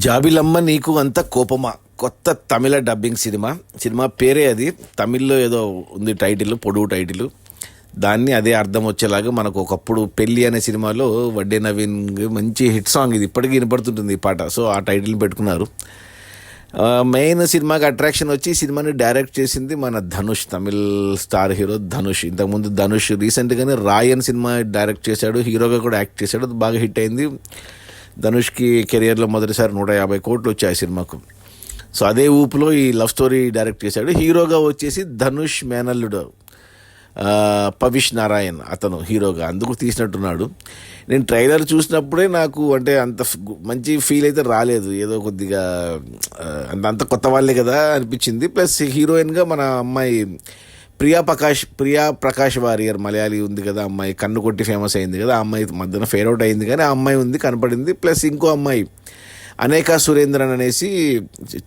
జాబిలమ్మ నీకు అంత కోపమా కొత్త తమిళ డబ్బింగ్ సినిమా పేరే అది. తమిళ్లో ఏదో ఉంది టైటిల్, పొడుగు టైటిల్. దాన్ని అదే అర్థం వచ్చేలాగా మనకు ఒకప్పుడు పెళ్ళి అనే సినిమాలో వడ్డే నవీన్ మంచి హిట్ సాంగ్, ఇది ఇప్పటికీ వినపడుతుంటుంది ఈ పాట. సో ఆ టైటిల్ని పెట్టుకున్నారు. మెయిన్ సినిమాకి అట్రాక్షన్ వచ్చి ఈ సినిమాని డైరెక్ట్ చేసింది మన ధనుష్, తమిళ్ స్టార్ హీరో ధనుష్. ఇంతకుముందు ధనుష్ రీసెంట్గానే రాయన్ సినిమా డైరెక్ట్ చేశాడు, హీరోగా కూడా యాక్ట్ చేశాడు. అది బాగా హిట్ అయింది. ధనుష్కి కెరియర్లో మొదటిసారి 150 కోట్లు వచ్చాయి సినిమాకు. సో అదే ఊపులో ఈ లవ్ స్టోరీ డైరెక్ట్ చేశాడు. హీరోగా వచ్చేసి ధనుష్ మేనల్లుడు పవిష్ నారాయణ్, అతను హీరోగా అందుకు తీసినట్టున్నాడు. నేను ట్రైలర్ చూసినప్పుడే నాకు అంటే అంత మంచి ఫీల్ అయితే రాలేదు. ఏదో కొద్దిగా అంత కొత్త వాళ్ళే కదా అనిపించింది. ప్లస్ హీరోయిన్గా మన అమ్మాయి ప్రియా ప్రకాష్ వారియర్, మలయాళీ ఉంది కదా అమ్మాయి, కన్ను కొట్టి ఫేమస్ అయింది కదా ఆ అమ్మాయి, మధ్యన ఫేర్ అవుట్ అయింది కానీ ఆ అమ్మాయి ఉంది, కనపడింది. ప్లస్ ఇంకో అమ్మాయి అనేక సురేంద్రన్ అనేసి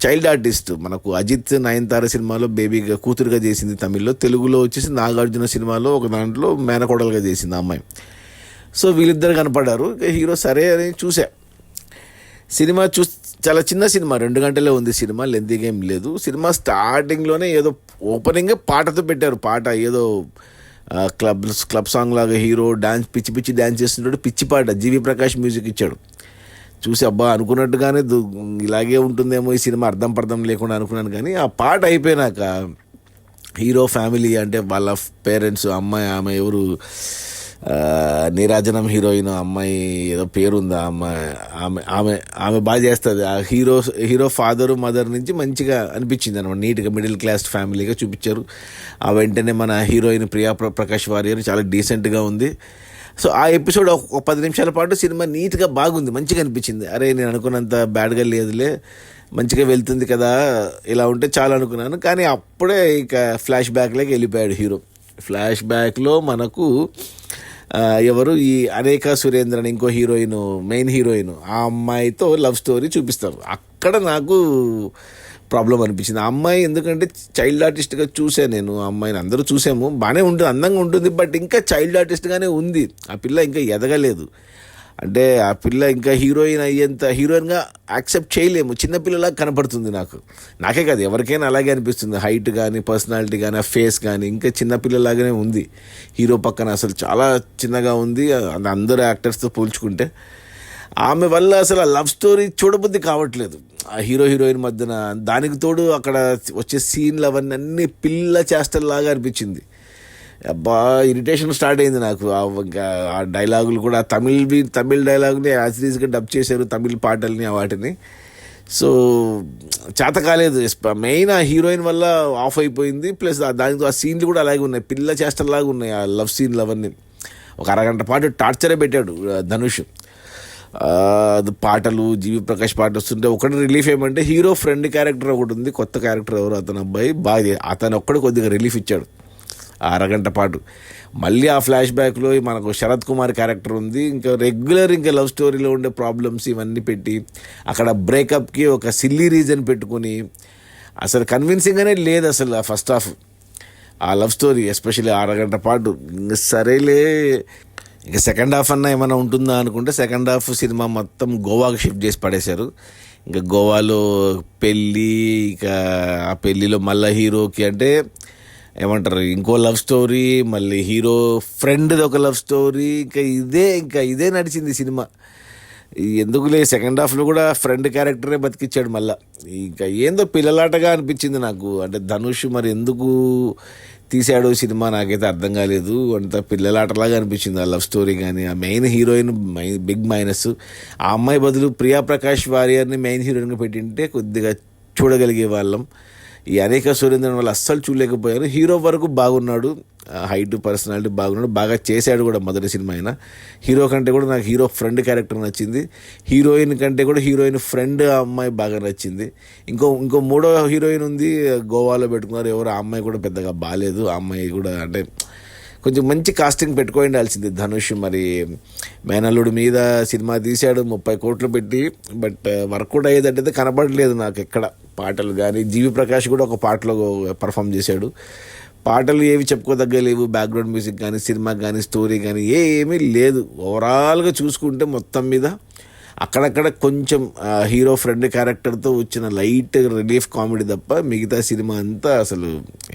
చైల్డ్ ఆర్టిస్ట్, మనకు అజిత్ నయనతార సినిమాలో బేబీగా కూతురుగా చేసింది తమిళ్లో, తెలుగులో వచ్చేసి నాగార్జున సినిమాలో ఒక దాంట్లో మేనకోడలుగా చేసింది ఆ అమ్మాయి. సో వీళ్ళిద్దరు కనపడ్డారు. హీరో సరే అని చూసా. సినిమా చాలా చిన్న సినిమా, 2 గంటలే ఉంది సినిమా, లెంతీగా ఏం లేదు. సినిమా స్టార్టింగ్లోనే ఏదో ఓపెనింగ్ పాటతో పెట్టారు. పాట ఏదో క్లబ్ సాంగ్ లాగా, హీరో డాన్స్ పిచ్చి డాన్స్ చేస్తున్నాడు, పిచ్చి పాట, జీవి ప్రకాష్ మ్యూజిక్ ఇచ్చాడు. చూసి అబ్బా అనుకున్నట్టుగానే ఇలాగే ఉంటుందేమో ఈ సినిమా, అర్థం లేకుండా అనుకున్నాను. కానీ ఆ పాట అయిపోయినాక హీరో ఫ్యామిలీ అంటే వాళ్ళ పేరెంట్స్, అమ్మాయి, ఆమె ఎవరు నీరాజనం హీరోయిన్, అమ్మాయి ఏదో పేరుందా అమ్మాయి, ఆమె బాగా చేస్తుంది. ఆ హీరో ఫాదరు మదర్ నుంచి మంచిగా అనిపించింది అనమాట. నీట్గా మిడిల్ క్లాస్ ఫ్యామిలీగా చూపించారు. ఆ వెంటనే మన హీరోయిన్ ప్రియా ప్రకాష్ వారియర్ చాలా డీసెంట్గా ఉంది. సో ఆ ఎపిసోడ్ ఒక 10 నిమిషాల పాటు సినిమా నీట్గా బాగుంది, మంచిగా అనిపించింది. అరే నేను అనుకున్నంత బ్యాడ్గా లేదులే, మంచిగా వెళ్తుంది కదా, ఇలా ఉంటే చాలా అనుకున్నాను. కానీ అప్పుడే ఇక ఫ్లాష్ బ్యాక్లోకి వెళ్ళిపోయాడు హీరో. ఫ్లాష్ బ్యాక్లో మనకు ఎవరు ఈ అనేక సురేంద్రన్, ఇంకో హీరోయిన్, మెయిన్ హీరోయిన్, ఆ అమ్మాయితో లవ్ స్టోరీ చూపిస్తారు. అక్కడ నాకు ప్రాబ్లం అనిపించింది. ఆ అమ్మాయి ఎందుకంటే చైల్డ్ ఆర్టిస్ట్గా చూసాను నేను. ఆ అమ్మాయిని అందరూ చూసాము, బాగానే ఉంటుంది, అందంగా ఉంటుంది. బట్ ఇంకా చైల్డ్ ఆర్టిస్ట్గానే ఉంది. ఆ పిల్ల ఇంకా ఎదగలేదు. అంటే ఆ పిల్ల ఇంకా హీరోయిన్ అయ్యేంత హీరోయిన్గా యాక్సెప్ట్ చేయలేము, చిన్నపిల్లలాగా కనపడుతుంది నాకే కాదు ఎవరికైనా అలాగే అనిపిస్తుంది. హైట్ కానీ, పర్సనాలిటీ కానీ, ఆ ఫేస్ కానీ ఇంకా చిన్నపిల్లలాగానే ఉంది. హీరో పక్కన అసలు చాలా చిన్నగా ఉంది అందరు యాక్టర్స్తో పోల్చుకుంటే. ఆమె వల్ల అసలు ఆ లవ్ స్టోరీ చూడబుద్ధి కావట్లేదు ఆ హీరోయిన్ మధ్యన. దానికి తోడు అక్కడ వచ్చే సీన్లు అవన్నీ అన్నీ పిల్ల చేష్టల్లాగా అనిపించింది. అబ్బా ఇరిటేషన్ స్టార్ట్ అయింది నాకు. ఆ డైలాగులు కూడా తమిళ్ డైలాగుని యాజిటీస్గా డబ్ చేశారు, తమిళ్ పాటల్ని వాటిని. సో చేత కాలేదు. మెయిన్ ఆ హీరోయిన్ వల్ల ఆఫ్ అయిపోయింది. ప్లస్ దానితో ఆ సీన్లు కూడా అలాగే ఉన్నాయి, పిల్ల చేష్టల్లాగా ఉన్నాయి ఆ లవ్ సీన్లు అవన్నీ. ఒక అరగంట పాటు టార్చరే పెట్టాడు ధనుష్. పాటలు, జీవి ప్రకాష్ పాట వస్తుంటే ఒకటి రిలీఫ్ ఏమంటే హీరో ఫ్రెండ్ క్యారెక్టర్ ఒకటి ఉంది, కొత్త క్యారెక్టర్ ఎవరు అతను అబ్బాయి, బాగా అతను ఒక్కడు కొద్దిగా రిలీఫ్ ఇచ్చాడు ఆ అరగంట పాటు. మళ్ళీ ఆ ఫ్లాష్ బ్యాక్లో మనకు శరత్ కుమార్ క్యారెక్టర్ ఉంది. ఇంకా రెగ్యులర్ ఇంకా లవ్ స్టోరీలో ఉండే ప్రాబ్లమ్స్ ఇవన్నీ పెట్టి అక్కడ బ్రేకప్కి ఒక సిల్లీ రీజన్ పెట్టుకుని అసలు కన్విన్సింగ్గానే లేదు అసలు ఆ ఫస్ట్ హాఫ్ ఆ లవ్ స్టోరీ, ఎస్పెషల్లీ అరగంట పాటు. సరేలే ఇక సెకండ్ హాఫ్ అన్న ఏమైనా ఉంటుందా అనుకుంటే సెకండ్ హాఫ్ సినిమా మొత్తం గోవాకి షిఫ్ట్ చేసి పడేశారు. ఇంకా గోవాలో పెళ్ళి, ఇక ఆ పెళ్ళిలో మళ్ళీ హీరోకి అంటే ఏమంటారు ఇంకో లవ్ స్టోరీ, మళ్ళీ హీరో ఫ్రెండ్ది ఒక లవ్ స్టోరీ, ఇంకా ఇదే నడిచింది సినిమా. ఎందుకులే సెకండ్ హాఫ్లో కూడా ఫ్రెండ్ క్యారెక్టరే బతికిచ్చాడు మళ్ళీ. ఇంకా ఏందో పిల్లలాటగా అనిపించింది నాకు. అంటే ధనుష్ మరి ఎందుకు తీశాడు సినిమా నాకైతే అర్థం కాలేదు. అంత పిల్లలాటలాగా అనిపించింది ఆ లవ్ స్టోరీ. కానీ ఆ మెయిన్ హీరోయిన్ బిగ్ మైనస్. ఆ అమ్మాయి బదులు ప్రియా ప్రకాష్ వారియర్ని మెయిన్ హీరోయిన్గా పెట్టింటే కొద్దిగా చూడగలిగే వాళ్ళం. ఈ అనేక సురేంద్రన్ వల్ల అస్సలు చూడలేకపోయారు. హీరో వరకు బాగున్నాడు, హైట్, పర్సనాలిటీ బాగున్నాడు, బాగా చేశాడు కూడా మొదటి సినిమా అయినా. హీరో కంటే కూడా నాకు హీరో ఫ్రెండ్ క్యారెక్టర్ నచ్చింది. హీరోయిన్ కంటే కూడా హీరోయిన్ ఫ్రెండ్ ఆ అమ్మాయి బాగా నచ్చింది. ఇంకో మూడో హీరోయిన్ ఉంది, గోవాలో పెట్టుకున్నారు ఎవరు, ఆ అమ్మాయి కూడా పెద్దగా బాగాలేదు. ఆ అమ్మాయి కూడా అంటే కొంచెం మంచి కాస్టింగ్ పెట్టుకొని ఉండాల్సింది ధనుష్. మరి మేనల్లుడి మీద సినిమా తీశాడు 30 కోట్లు పెట్టి, బట్ వర్కౌట్ అయ్యేదంటే కనబడలేదు నాకు ఎక్కడ. పాటలు కానీ జీవి ప్రకాష్ కూడా ఒక పాటలో పర్ఫామ్ చేశాడు. పాటలు ఏవి చెప్పుకోదగ్గలేవు, బ్యాక్గ్రౌండ్ మ్యూజిక్ కానీ, సినిమా కానీ, స్టోరీ కానీ ఏమీ లేదు. ఓవరాల్గా చూసుకుంటే మొత్తం మీద అక్కడక్కడ కొంచెం హీరో ఫ్రెండ్ క్యారెక్టర్తో వచ్చిన లైట్ రిలీఫ్ కామెడీ తప్ప మిగతా సినిమా అంతా అసలు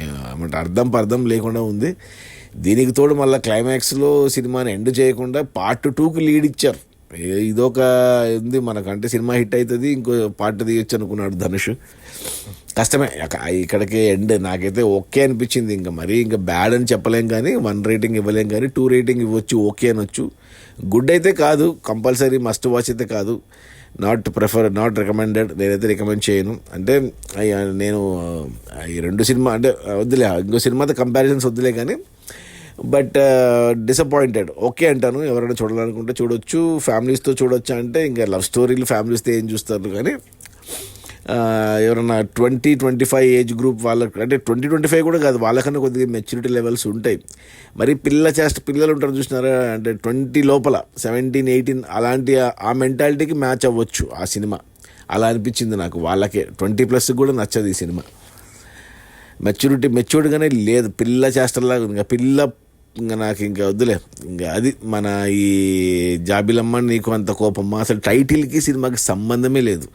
ఏమంటే అర్థం లేకుండా ఉంది. దీనికి తోడు మళ్ళీ క్లైమాక్స్లో సినిమాని ఎండ్ చేయకుండా పార్ట్ 2కి లీడ్ ఇచ్చారు. ఇదొక ఉంది మనకంటే సినిమా హిట్ అవుతుంది ఇంకో పార్ట్ తీయొచ్చు అనుకున్నాడు ధనుష్. కష్టమే ఇక్కడికే ఎండ్. నాకైతే ఓకే అనిపించింది. ఇంకా బ్యాడ్ అని చెప్పలేం కానీ 1 రేటింగ్ ఇవ్వలేం కానీ 2 రేటింగ్ ఇవ్వచ్చు, ఓకే అనొచ్చు. గుడ్ అయితే కాదు, కంపల్సరీ మస్ట్ వాచ్ అయితే కాదు, నాట్ రికమెండెడ్. నేనైతే రికమెండ్ చేయను. అంటే నేను ఈ 2 సినిమా అంటే వద్దులే, ఇంకో సినిమాతో కంపారిజన్స్ వద్దులే కానీ బట్ డిసప్పాయింటెడ్ ఓకే అంటాను. ఎవరైనా చూడాలనుకుంటే చూడొచ్చు, ఫ్యామిలీస్తో చూడొచ్చు. అంటే ఇంకా లవ్ స్టోరీలు ఫ్యామిలీస్తో ఏం చూస్తారు కానీ ఎవరన్నా 20-25 ఏజ్ గ్రూప్ వాళ్ళకి, అంటే 20-25 కూడా కాదు, వాళ్ళకన్నా కొద్దిగా మెచ్యూరిటీ లెవెల్స్ ఉంటాయి. మరి పిల్లలు ఉంటారు చూసినారా, అంటే 20 లోపల 17-18 అలాంటి ఆ మెంటాలిటీకి మ్యాచ్ అవ్వచ్చు ఆ సినిమా. అలా అనిపించింది నాకు. వాళ్ళకే 20+ కూడా నచ్చదు ఈ సినిమా. మెచ్యూర్డ్గానే లేదు, పిల్ల చేష్టలాగా. ఇంకా నాకు ఇంకా వద్దులే. ఇంకా అది మన ఈ జాబిలమ్మ నీకు అంత కోపమ్మ అసలు టైటిల్కి సినిమాకి సంబంధమే లేదు.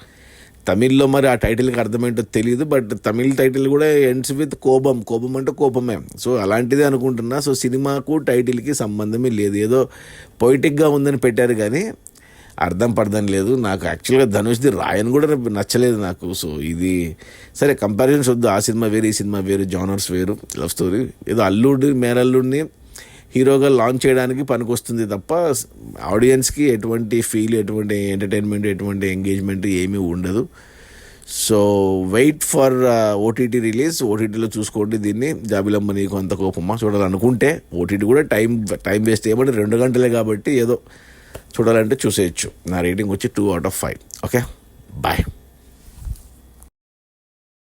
తమిళ్లో మరి ఆ టైటిల్కి అర్థమేంటో తెలియదు, బట్ తమిళ్ టైటిల్ కూడా ఎండ్స్ విత్ కోపం అంటే కోపమే. సో అలాంటిదే అనుకుంటున్నా. సో సినిమాకు టైటిల్కి సంబంధమే లేదు, ఏదో పొయిటిక్గా ఉందని పెట్టారు కానీ అర్థం లేదు. నాకు యాక్చువల్గా ధనుష్ది రాయన్ కూడా నచ్చలేదు నాకు. సో ఇది సరే, కంపారిజన్స్ వద్దు. ఆ సినిమా వేరు, ఈ సినిమా వేరు, జానర్స్ వేరు, లవ్ స్టోరీ. ఏదో మేనల్లుడిని హీరోగా లాంచ్ చేయడానికి పనికొస్తుంది తప్ప ఆడియన్స్కి ఎటువంటి ఫీల్, ఎటువంటి ఎంటర్టైన్మెంట్, ఎటువంటి ఎంగేజ్మెంట్ ఏమీ ఉండదు. So wait for OTT release. ఓటీటీలో చూసుకోండి దీన్ని. జాబిలమ్మ నీకు అంత కోపమ్మా చూడాలనుకుంటే ఓటీటీ కూడా టైం వేస్ట్ చేయబడి 2 గంటలే కాబట్టి ఏదో చూడాలంటే చూసేయచ్చు. నా రేటింగ్ వచ్చి 2/5. Okay, bye.